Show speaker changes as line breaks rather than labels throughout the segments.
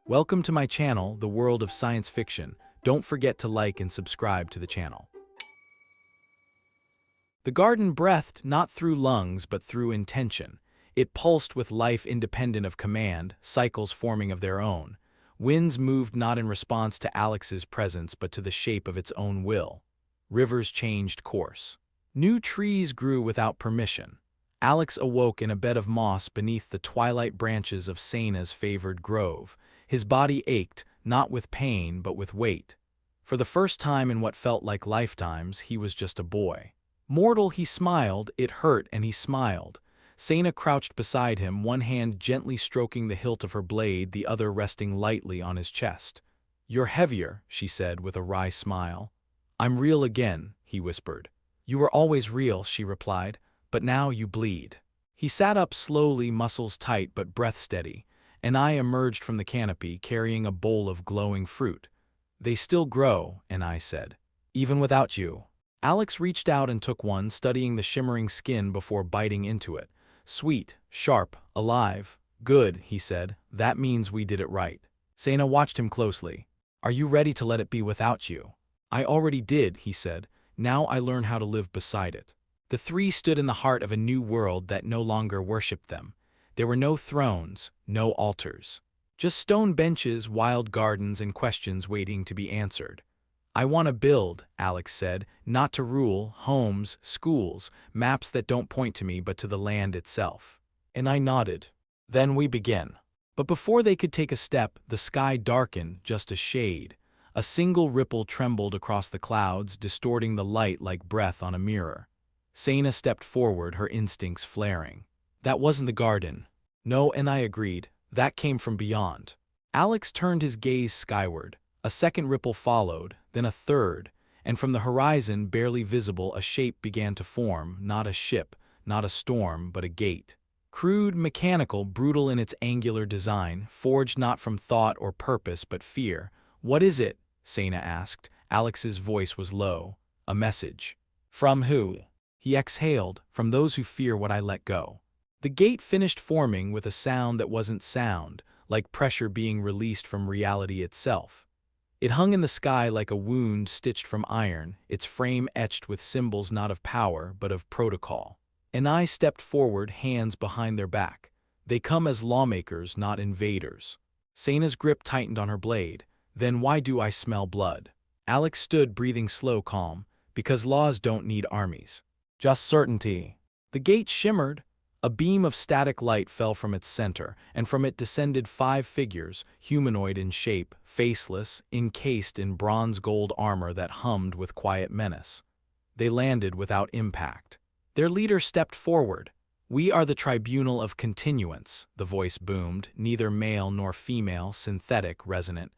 Welcome to my channel, The World of Science Fiction. Don't forget to like and subscribe to the channel. The garden breathed not through lungs but through intention. It pulsed with life independent of command, cycles forming of their own. Winds moved not in response to Alex's presence but to the shape of its own will. Rivers changed course. New trees grew without permission. Alex awoke in a bed of moss beneath the twilight branches of Seyna's favored grove. His body ached, not with pain but with weight. For the first time in what felt like lifetimes, he was just a boy. Mortal, he smiled, it hurt and he smiled. Seyna crouched beside him, one hand gently stroking the hilt of her blade, the other resting lightly on his chest. "You're heavier," she said with a wry smile. "I'm real again," he whispered. "You were always real," she replied, "but now you bleed." He sat up slowly, muscles tight but breath steady, and I emerged from the canopy carrying a bowl of glowing fruit. "They still grow," and I said, "even without you." Alex reached out and took one, studying the shimmering skin before biting into it. "Sweet, sharp, alive. Good," he said. "That means we did it right." Seyna watched him closely. "Are you ready to let it be without you?" "I already did," he said. "Now I learn how to live beside it." The three stood in the heart of a new world that no longer worshipped them. There were no thrones, no altars. Just stone benches, wild gardens, and questions waiting to be answered. "I want to build," Alex said, "not to rule, homes, schools, maps that don't point to me but to the land itself." And I nodded. "Then we begin." But before they could take a step, the sky darkened just a shade. A single ripple trembled across the clouds, distorting the light like breath on a mirror. Seyna stepped forward, her instincts flaring. "That wasn't the garden." "No," and I agreed. "That came from beyond." Alex turned his gaze skyward. A second ripple followed, then a third, and from the horizon, barely visible, a shape began to form, not a ship, not a storm, but a gate. Crude, mechanical, brutal in its angular design, forged not from thought or purpose but fear. "What is it?" Seyna asked. Alex's voice was low. "A message." "From who?" He exhaled. "From those who fear what I let go." The gate finished forming with a sound that wasn't sound, like pressure being released from reality itself. It hung in the sky like a wound stitched from iron, its frame etched with symbols not of power but of protocol. And I stepped forward, hands behind their back. "They come as lawmakers, not invaders." Seyna's grip tightened on her blade. "Then why do I smell blood?" Alex stood, breathing slow, calm. "Because laws don't need armies. Just certainty." The gate shimmered. A beam of static light fell from its center, and from it descended 5 figures, humanoid in shape, faceless, encased in bronze-gold armor that hummed with quiet menace. They landed without impact. Their leader stepped forward. "We are the Tribunal of Continuance," the voice boomed, neither male nor female, synthetic, resonant.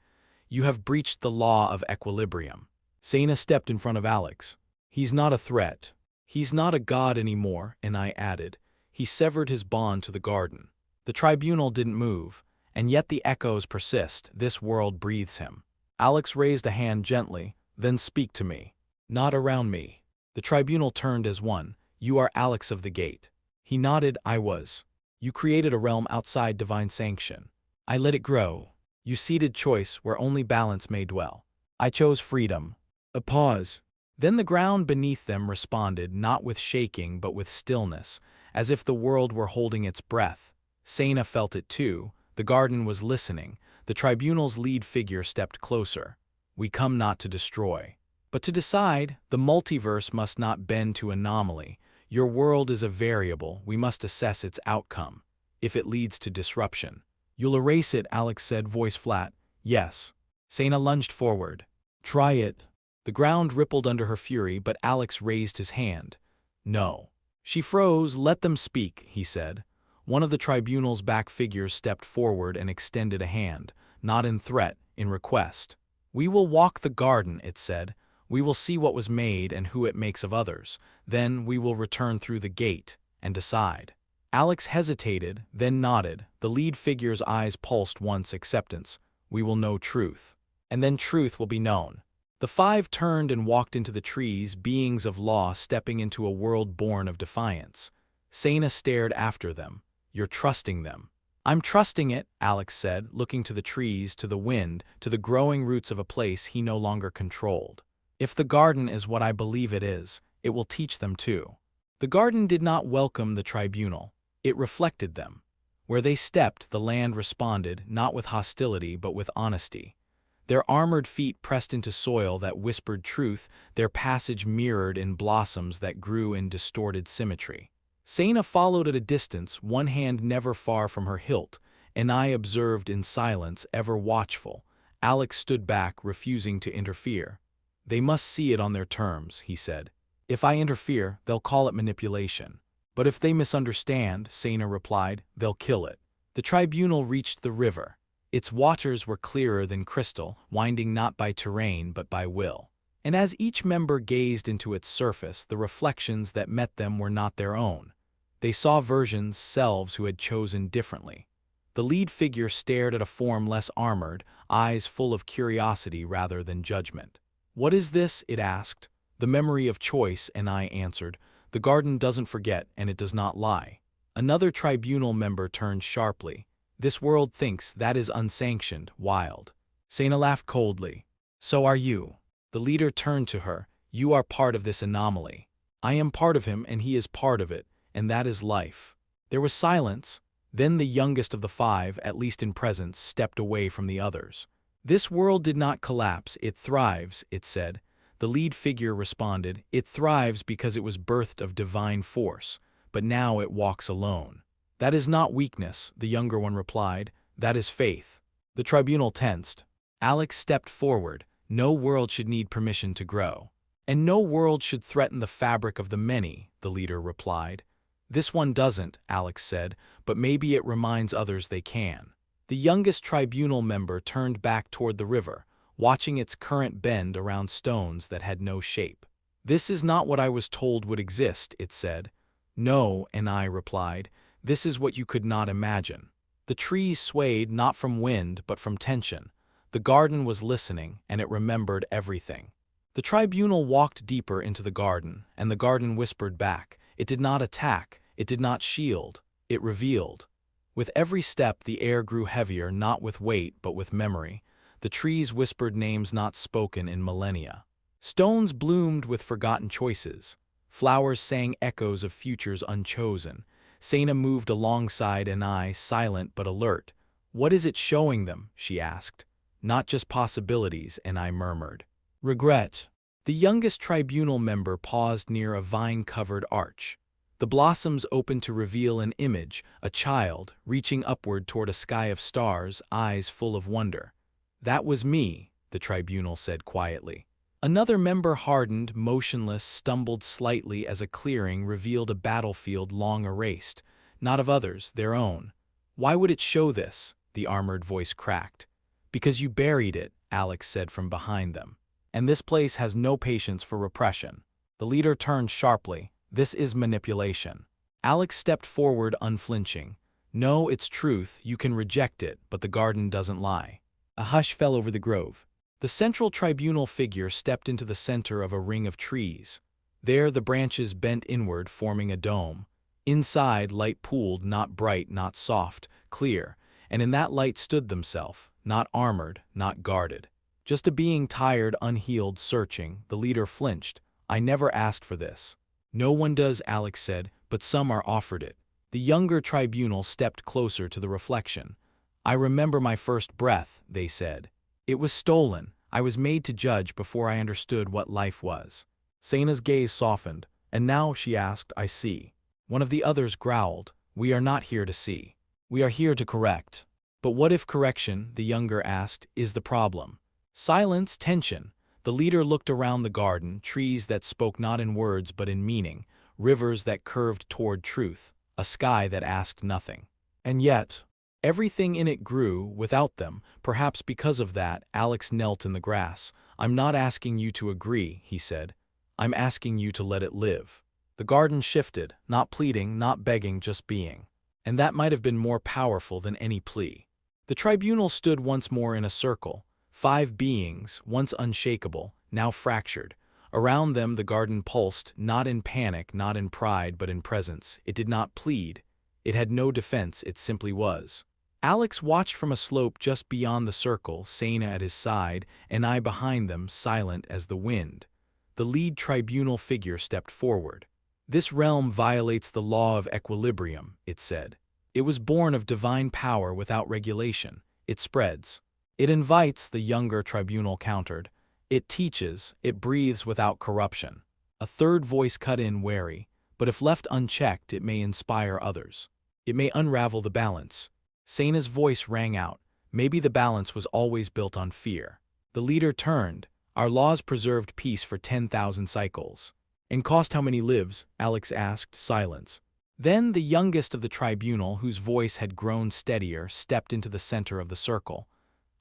"You have breached the law of equilibrium." Seyna stepped in front of Alex. "He's not a threat. He's not a god anymore," and I added. He severed his bond to the garden. The tribunal didn't move, and yet the echoes persist. This world breathes him. Alex raised a hand gently. "Then speak to me." "Not around me." The tribunal turned as one. "You are Alex of the Gate." He nodded. "I was." "You created a realm outside divine sanction." "I let it grow." "You ceded choice where only balance may dwell." "I chose freedom." A pause. Then the ground beneath them responded, not with shaking but with stillness, as if the world were holding its breath. Seyna felt it too. The garden was listening. The tribunal's lead figure stepped closer. "We come not to destroy, but to decide. The multiverse must not bend to anomaly. Your world is a variable. We must assess its outcome. If it leads to disruption." "You'll erase it," Alex said, voice flat. "Yes." Seyna lunged forward. "Try it." The ground rippled under her fury, but Alex raised his hand. "No." She froze. "Let them speak," he said. One of the tribunal's back figures stepped forward and extended a hand, not in threat, in request. "We will walk the garden," it said. "We will see what was made and who it makes of others. Then we will return through the gate and decide." Alex hesitated, then nodded. The lead figure's eyes pulsed once acceptance. "We will know truth. And then truth will be known." The 5 turned and walked into the trees, beings of law stepping into a world born of defiance. Seyna stared after them. "You're trusting them." I'm trusting it, Alex said, looking to the trees, to the wind, to the growing roots of a place he no longer controlled. If the garden is what I believe it will teach them too. The garden did not welcome the tribunal. It reflected them. Where they stepped, the land responded, not with hostility but with honesty. Their armored feet pressed into soil that whispered truth, their passage mirrored in blossoms that grew in distorted symmetry. Seyna followed at a distance, one hand never far from her hilt, an eye observed in silence, ever watchful. Alex stood back, refusing to interfere. They must see it on their terms, he said. If I interfere, they'll call it manipulation. But if they misunderstand, Seyna replied, they'll kill it. The tribunal reached the river. Its waters were clearer than crystal, winding not by terrain but by will. And as each member gazed into its surface, the reflections that met them were not their own. They saw versions, selves who had chosen differently. The lead figure stared at a form less armored, eyes full of curiosity rather than judgment. What is this? It asked. The memory of choice, and I answered. The garden doesn't forget, and it does not lie. Another tribunal member turned sharply. This world thinks that is unsanctioned, wild. Seyna laughed coldly. So are you. The leader turned to her. You are part of this anomaly. I am part of him, and he is part of it, and that is life. There was silence. Then the youngest of the five, at least in presence, stepped away from the others. This world did not collapse, it thrives, it said. The lead figure responded, it thrives because it was birthed of divine force, but now it walks alone. That is not weakness, the younger one replied, that is faith. The tribunal tensed. Alex stepped forward. No world should need permission to grow. And no world should threaten the fabric of the many, the leader replied. This one doesn't, Alex said, but maybe it reminds others they can. The youngest tribunal member turned back toward the river, watching its current bend around stones that had no shape. This is not what I was told would exist, it said. No, and I replied. This is what you could not imagine. The trees swayed not from wind but from tension. The garden was listening, and it remembered everything. The tribunal walked deeper into the garden, and the garden whispered back. It did not attack, it did not shield, it revealed. With every step the air grew heavier, not with weight but with memory. The trees whispered names not spoken in millennia. Stones bloomed with forgotten choices. Flowers sang echoes of futures unchosen. Seyna moved alongside, and I, silent but alert. What is it showing them? She asked. Not just possibilities, and I murmured. Regret. The youngest tribunal member paused near a vine-covered arch. The blossoms opened to reveal an image, a child, reaching upward toward a sky of stars, eyes full of wonder. That was me, the tribunal said quietly. Another member hardened, motionless, stumbled slightly as a clearing revealed a battlefield long erased, not of others, their own. Why would it show this? The armored voice cracked. Because you buried it, Alex said from behind them. And this place has no patience for repression. The leader turned sharply. This is manipulation. Alex stepped forward unflinching. No, it's truth, you can reject it, but the garden doesn't lie. A hush fell over the grove. The central tribunal figure stepped into the center of a ring of trees. There the branches bent inward, forming a dome. Inside, light pooled, not bright, not soft, clear, and in that light stood themselves, not armored, not guarded. Just a being tired, unhealed, searching. The leader flinched. I never asked for this. No one does, Alex said, but some are offered it. The younger tribunal stepped closer to the reflection. I remember my first breath, they said. It was stolen. I was made to judge before I understood what life was. Seyna's gaze softened. And now, she asked, I see. One of the others growled. We are not here to see. We are here to correct. But what if correction, the younger asked, is the problem? Silence, tension. The leader looked around the garden, trees that spoke not in words but in meaning, rivers that curved toward truth, a sky that asked nothing. And yet, everything in it grew, without them. Perhaps because of that, Alex knelt in the grass. I'm not asking you to agree, he said. I'm asking you to let it live. The garden shifted, not pleading, not begging, just being. And that might have been more powerful than any plea. The tribunal stood once more in a circle. 5 beings, once unshakable, now fractured. Around them the garden pulsed, not in panic, not in pride, but in presence. It did not plead. It had no defense, it simply was. Alex watched from a slope just beyond the circle, Seyna at his side, and I behind them, silent as the wind. The lead tribunal figure stepped forward. "This realm violates the law of equilibrium," it said. "It was born of divine power without regulation. It spreads. It invites," the younger tribunal countered. "It teaches, it breathes without corruption." A third voice cut in, wary. "But if left unchecked, it may inspire others. It may unravel the balance." Seyna's voice rang out. "Maybe the balance was always built on fear." The leader turned. "Our laws preserved peace for 10,000 cycles. "And cost how many lives?" Alex asked. Silence. Then the youngest of the tribunal, whose voice had grown steadier, stepped into the center of the circle.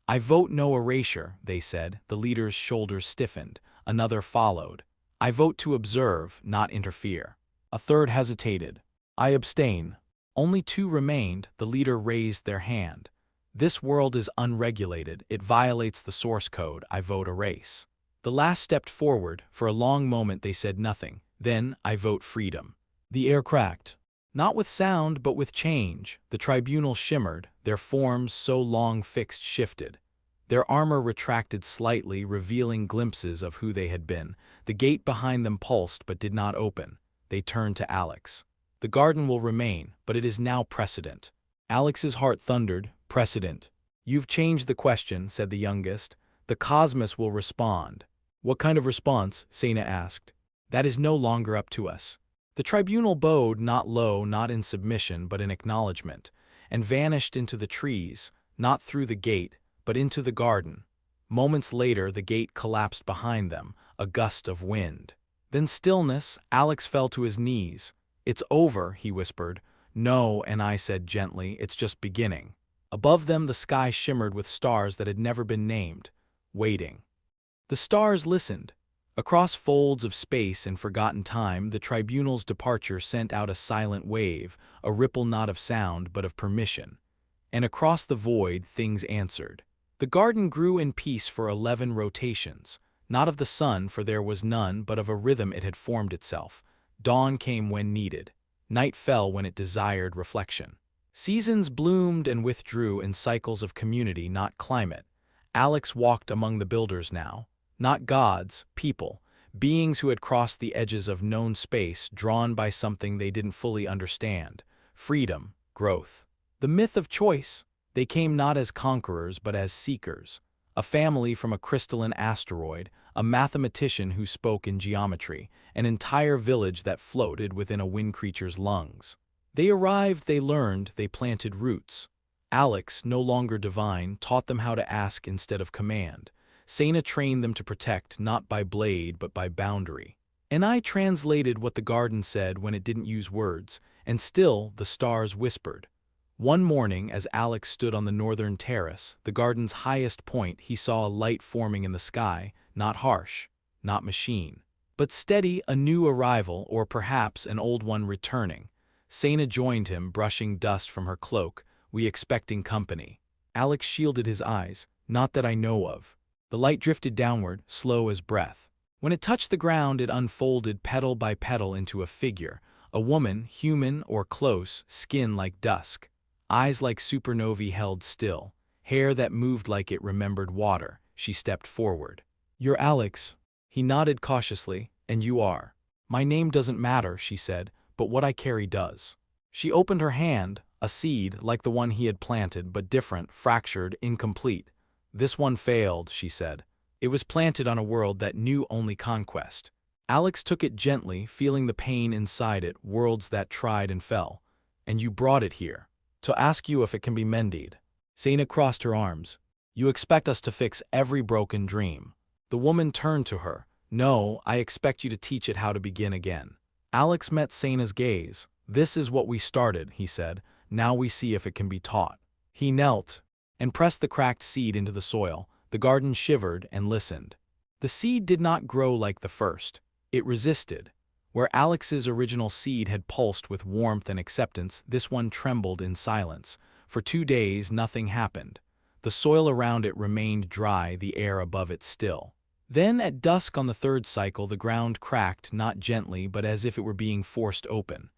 "I vote no erasure," they said. The leader's shoulders stiffened. Another followed. "I vote to observe, not interfere." A third hesitated. "I abstain." Only two remained. The leader raised their hand. "This world is unregulated. It violates the source code. I vote erase." The last stepped forward. For a long moment they said nothing. Then, "I vote freedom." The air cracked. Not with sound, but with change. The tribunal shimmered. Their forms, so long fixed, shifted. Their armor retracted slightly, revealing glimpses of who they had been. The gate behind them pulsed but did not open. They turned to Alex. "The garden will remain, but it is now precedent." Alex's heart thundered. "Precedent." "You've changed the question," said the youngest. "The cosmos will respond." "What kind of response?" Seyna asked. "That is no longer up to us." The tribunal bowed, not low, not in submission, but in acknowledgement, and vanished into the trees, not through the gate, but into the garden. Moments later, the gate collapsed behind them, a gust of wind. Then stillness. Alex fell to his knees. "It's over," he whispered. "No," and I said gently, "it's just beginning." Above them the sky shimmered with stars that had never been named, waiting. The stars listened. Across folds of space and forgotten time, the tribunal's departure sent out a silent wave, a ripple not of sound but of permission. And across the void, things answered. The garden grew in peace for 11 rotations, not of the sun, for there was none, but of a rhythm it had formed itself. Dawn came when needed. Night fell when it desired reflection. Seasons bloomed and withdrew in cycles of community, not climate. Alex walked among the builders now. Not gods, people, beings who had crossed the edges of known space, drawn by something they didn't fully understand. Freedom, growth. The myth of choice. They came not as conquerors but as seekers. A family from a crystalline asteroid, a mathematician who spoke in geometry, an entire village that floated within a wind creature's lungs. They arrived, they learned, they planted roots. Alex, no longer divine, taught them how to ask instead of command. Seyna trained them to protect, not by blade but by boundary. And I translated what the garden said when it didn't use words, and still the stars whispered. One morning, as Alex stood on the northern terrace, the garden's highest point, he saw a light forming in the sky, not harsh, not machine, but steady, a new arrival, or perhaps an old one returning. Seyna joined him, brushing dust from her cloak, we expecting company. Alex shielded his eyes. Not that I know of. The light drifted downward, slow as breath. When it touched the ground, it unfolded petal by petal into a figure, a woman, human or close, skin like dusk. Eyes like supernovae held still, hair that moved like it remembered water. She stepped forward. "You're Alex." He nodded cautiously. "And you are." "My name doesn't matter," she said, "but what I carry does." She opened her hand, a seed like the one he had planted, but different, fractured, incomplete. "This one failed," she said. "It was planted on a world that knew only conquest." Alex took it gently, feeling the pain inside it, worlds that tried and fell. "And you brought it here. To ask you if it can be mended." Seyna crossed her arms. "You expect us to fix every broken dream." The woman turned to her. "No, I expect you to teach it how to begin again." Alex met Seyna's gaze. "This is what we started," he said. "Now we see if it can be taught." He knelt and pressed the cracked seed into the soil. The garden shivered and listened. The seed did not grow like the first. It resisted. Where Alex's original seed had pulsed with warmth and acceptance, this one trembled in silence. For 2 days, nothing happened. The soil around it remained dry, the air above it still. Then, at dusk on the third cycle, the ground cracked, not gently, but as if it were being forced open.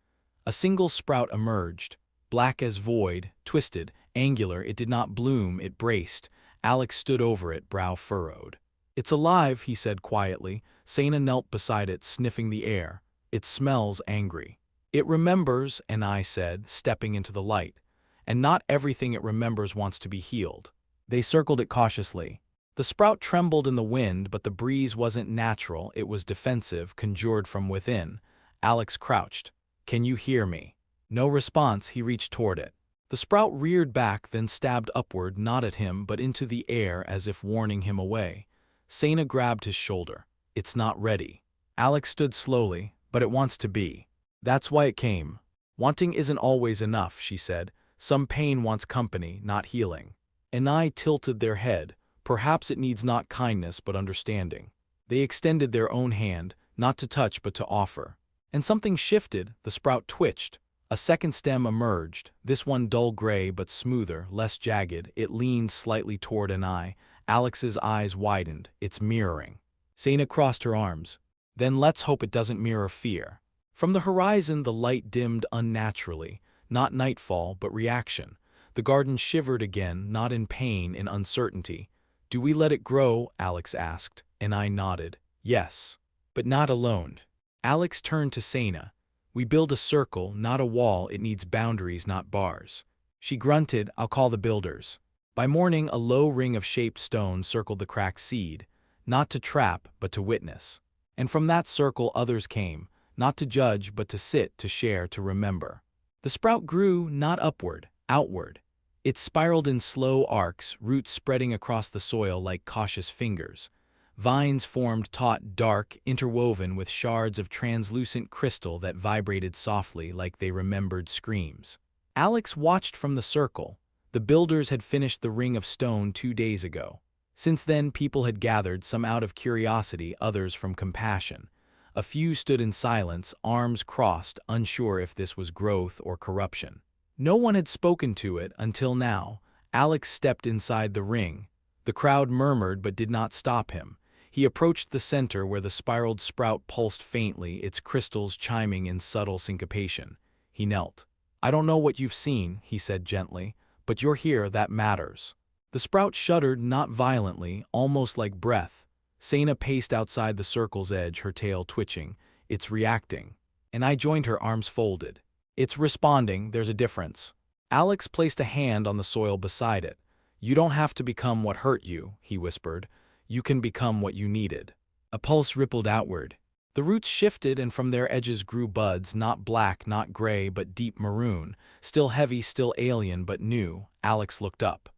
A single sprout emerged, black as void, twisted, Angular, it did not bloom, it braced. Alex stood over it, brow furrowed. "It's alive," he said quietly. Seyna knelt beside it, sniffing the air. "It smells angry." "It remembers," and I said, stepping into the light. "And not everything it remembers wants to be healed." They circled it cautiously. The sprout trembled in the wind, but the breeze wasn't natural, it was defensive, conjured from within. Alex crouched. "Can you hear me?" No response. He reached toward it. The sprout reared back, then stabbed upward, not at him, but into the air as if warning him away. Seyna grabbed his shoulder. "It's not ready." Alex stood slowly. "But it wants to be." "That's why it came." "Wanting isn't always enough," she said. "Some pain wants company, not healing." And I tilted their head. "Perhaps it needs not kindness but understanding." They extended their own hand, not to touch but to offer. And something shifted. The sprout twitched. A second stem emerged, this one dull gray but smoother, less jagged. It leaned slightly toward an eye. Alex's eyes widened. "It's mirroring." Seyna crossed her arms. "Then let's hope it doesn't mirror fear." From the horizon the light dimmed unnaturally, not nightfall but reaction. The garden shivered again, not in pain, in uncertainty. "Do we let it grow?" Alex asked, and I nodded. "Yes. But not alone." Alex turned to Seyna. "We build a circle, not a wall. It needs boundaries, not bars." She grunted. "I'll call the builders." By morning a low ring of shaped stone circled the cracked seed, not to trap but to witness. And from that circle others came, not to judge but to sit, to share, to remember. The sprout grew, not upward, outward. It spiraled in slow arcs, roots spreading across the soil like cautious fingers. Vines formed, taut, dark, interwoven with shards of translucent crystal that vibrated softly like they remembered screams. Alex watched from the circle. The builders had finished the ring of stone 2 days ago. Since then people had gathered, some out of curiosity, others from compassion. A few stood in silence, arms crossed, unsure if this was growth or corruption. No one had spoken to it until now. Alex stepped inside the ring. The crowd murmured but did not stop him. He approached the center where the spiraled sprout pulsed faintly, its crystals chiming in subtle syncopation. He knelt. "I don't know what you've seen," he said gently, "but you're here, that matters." The sprout shuddered, not violently, almost like breath. Seyna paced outside the circle's edge, her tail twitching. "It's reacting." And I joined her, arms folded. "It's responding, there's a difference." Alex placed a hand on the soil beside it. "You don't have to become what hurt you," he whispered. "You can become what you needed." A pulse rippled outward. The roots shifted and from their edges grew buds, not black, not gray, but deep maroon, still heavy, still alien, but new. Alex looked up.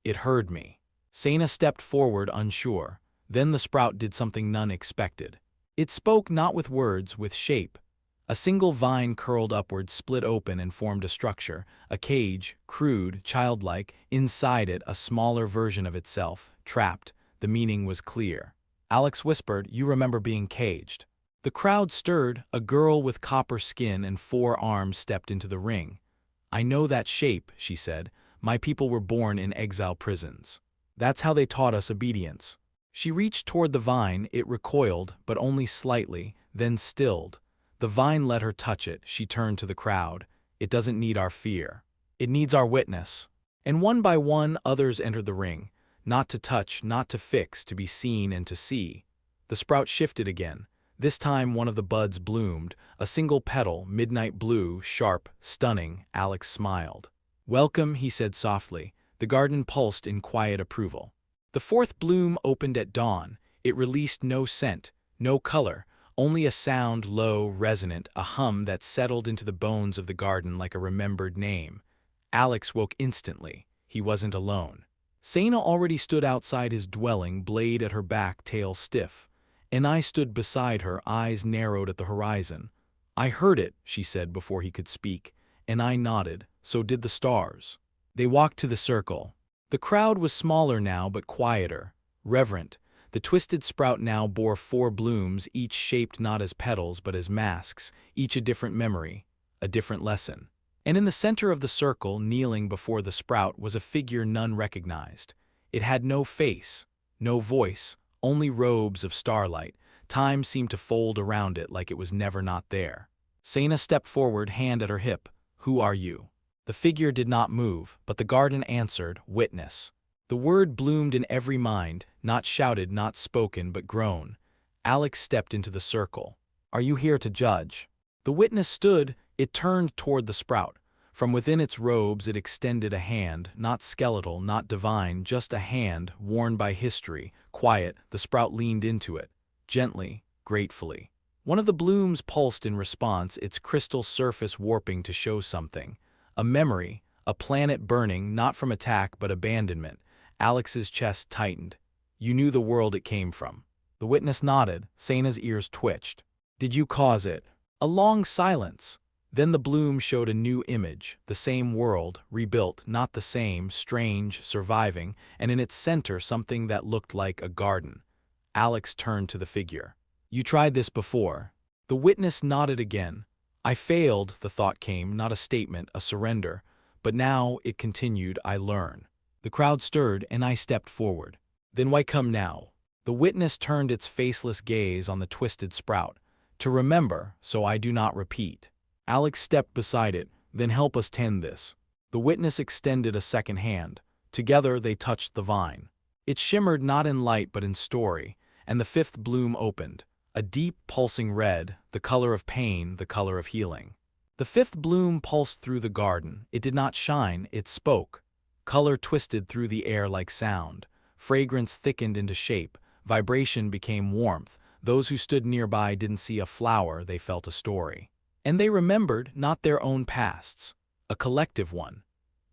"It heard me." Seyna stepped forward, unsure. Then the sprout did something none expected. It spoke not with words, with shape. A single vine curled upward, split open, and formed a structure, a cage, crude, childlike. Inside it, a smaller version of itself, trapped. The meaning was clear. Alex whispered, "You remember being caged." The crowd stirred. A girl with copper skin and 4 arms stepped into the ring. "I know that shape," she said. "My people were born in exile prisons. That's how they taught us obedience." She reached toward the vine. It recoiled, but only slightly, then stilled. The vine let her touch it. She turned to the crowd. "It doesn't need our fear. It needs our witness." And one by one, others entered the ring. Not to touch, not to fix, to be seen and to see. The sprout shifted again. This time one of the buds bloomed, a single petal, midnight blue, sharp, stunning. Alex smiled. "Welcome," he said softly. The garden pulsed in quiet approval. The 4th bloom opened at dawn. It released no scent, no color, only a sound, low, resonant, a hum that settled into the bones of the garden like a remembered name. Alex woke instantly. He wasn't alone. Seyna already stood outside his dwelling, blade at her back, tail stiff. And I stood beside her, eyes narrowed at the horizon. "I heard it," she said before he could speak, and I nodded. So did the stars. They walked to the circle. The crowd was smaller now, but quieter, reverent. The twisted sprout now bore 4 blooms, each shaped not as petals but as masks, each a different memory, a different lesson. And in the center of the circle, kneeling before the sprout, was a figure none recognized. It had no face, no voice, only robes of starlight. Time seemed to fold around it like it was never not there. Seyna stepped forward, hand at her hip. "Who are you?" The figure did not move, but the garden answered, "Witness." The word bloomed in every mind, not shouted, not spoken, but grown. Alex stepped into the circle. "Are you here to judge?" The witness stood. It turned toward the sprout. From within its robes it extended a hand, not skeletal, not divine, just a hand, worn by history. Quiet, the sprout leaned into it. Gently, gratefully. One of the blooms pulsed in response, its crystal surface warping to show something. A memory, a planet burning, not from attack but abandonment. Alex's chest tightened. "You knew the world it came from." The witness nodded. Seyna's ears twitched. "Did you cause it?" A long silence. Then the bloom showed a new image, the same world, rebuilt, not the same, strange, surviving, and in its center something that looked like a garden. Alex turned to the figure. "You tried this before." The witness nodded again. "I failed," the thought came, not a statement, a surrender. "But now," it continued, "I learn." The crowd stirred, and I stepped forward. "Then why come now?" The witness turned its faceless gaze on the twisted sprout. "To remember, so I do not repeat." Alex stepped beside it. "Then help us tend this." The witness extended a second hand. Together they touched the vine. It shimmered not in light but in story, and the fifth bloom opened. A deep, pulsing red, the color of pain, the color of healing. The fifth bloom pulsed through the garden. It did not shine, it spoke. Color twisted through the air like sound. Fragrance thickened into shape. Vibration became warmth. Those who stood nearby didn't see a flower, they felt a story. And they remembered not their own pasts, a collective one.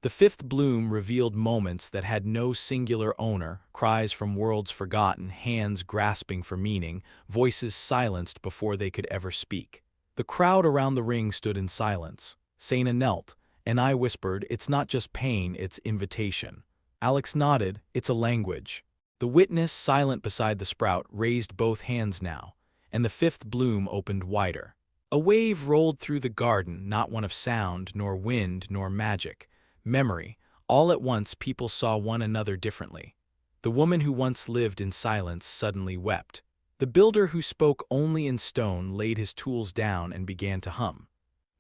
The fifth bloom revealed moments that had no singular owner, cries from worlds forgotten, hands grasping for meaning, voices silenced before they could ever speak. The crowd around the ring stood in silence. Seyna knelt, and I whispered, "It's not just pain, it's invitation." Alex nodded, "It's a language." The witness, silent beside the sprout, raised both hands now, and the fifth bloom opened wider. A wave rolled through the garden, not one of sound, nor wind, nor magic. Memory. All at once people saw one another differently. The woman who once lived in silence suddenly wept. The builder who spoke only in stone laid his tools down and began to hum.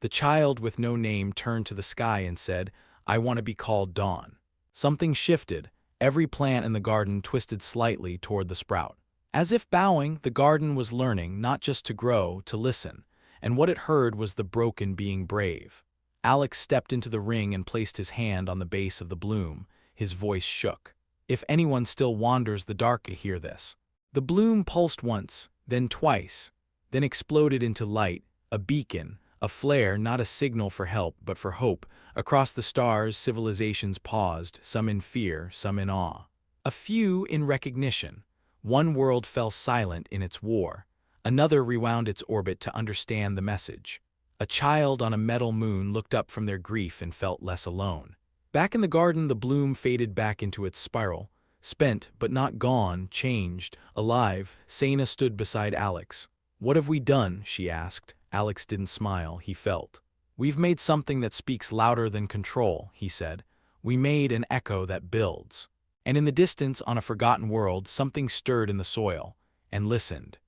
The child with no name turned to the sky and said, "I want to be called Dawn." Something shifted. Every plant in the garden twisted slightly toward the sprout. As if bowing, the garden was learning not just to grow, to listen. And what it heard was the broken being brave. Alex stepped into the ring and placed his hand on the base of the bloom. His voice shook. "If anyone still wanders the dark, hear this." The bloom pulsed once, then twice, then exploded into light, a beacon, a flare, not a signal for help, but for hope. Across the stars, civilizations paused, some in fear, some in awe. A few in recognition. One world fell silent in its war. Another rewound its orbit to understand the message. A child on a metal moon looked up from their grief and felt less alone. Back in the garden, the bloom faded back into its spiral. Spent, but not gone, changed, alive. Seyna stood beside Alex. "What have we done?" she asked. Alex didn't smile, he felt. "We've made something that speaks louder than control," he said. "We made an echo that builds." And in the distance, on a forgotten world, something stirred in the soil, and listened.